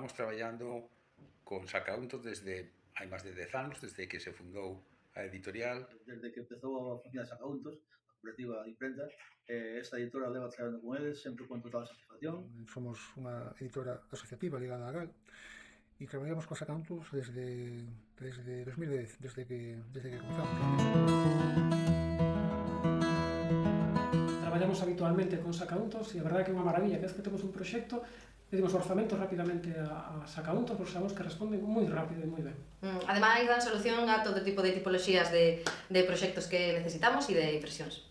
levamos traballando con Sacauntos desde hai máis de 10 anos, desde que se fundou a editorial. Desde que empezou a funcionar Sacauntos, a cooperativa de imprenta, esta editora leva traballando con eles sempre con total satisfacción. Somos unha editora asociativa ligada a GAL e traballamos con Sacauntos desde 2010, desde que comenzamos. Traballamos habitualmente con Sacauntos e a verdade é que é unha maravilla, que é que temos un proxecto, pedimos orzamento rapidamente a Sacauntos, porque sabemos que responden moi rápido e moi ben. Ademais, dan solución a todo tipo de tipoloxías de proxectos que necesitamos e de impresións.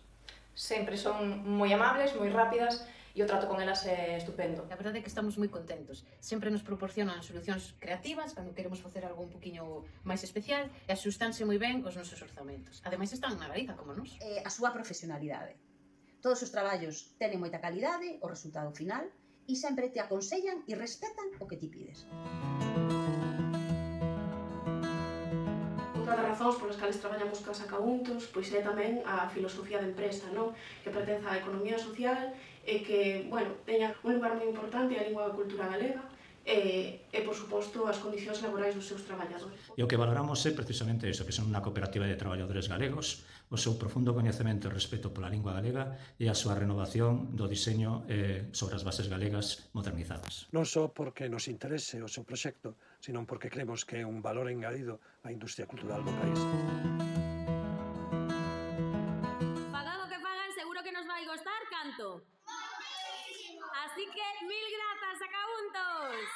Sempre son moi amables, moi rápidas e o trato con elas é estupendo. A verdade é que estamos moi contentos. Sempre nos proporcionan solucións creativas cando queremos facer algo un poquinho máis especial e axustanse moi ben os nosos orzamentos. Ademais están na Galiza, como nós. A súa profesionalidade. Todos os traballos tenen moita calidade, o resultado final, e sempre te aconsellan e respetan o que ti pides. Outra das razóns polas cales traballamos con Sacauntos pois é tamén a filosofía de empresa, non? Que pertence á economía social e que, teña un lugar moi importante a lingua e a cultura galega e, por suposto, as condicións laborais dos seus traballadores. E o que valoramos é precisamente iso, que son unha cooperativa de traballadores galegos, o seu profundo coñecemento e respeto pola lingua galega e a súa renovación do diseño sobre as bases galegas modernizadas. Non só porque nos interese o seu proxecto, sino porque creemos que é un valor engadido á industria cultural do país. Fagan o que fagan, seguro que nos vai gostar canto. Así que mil grazas, Sacauntos!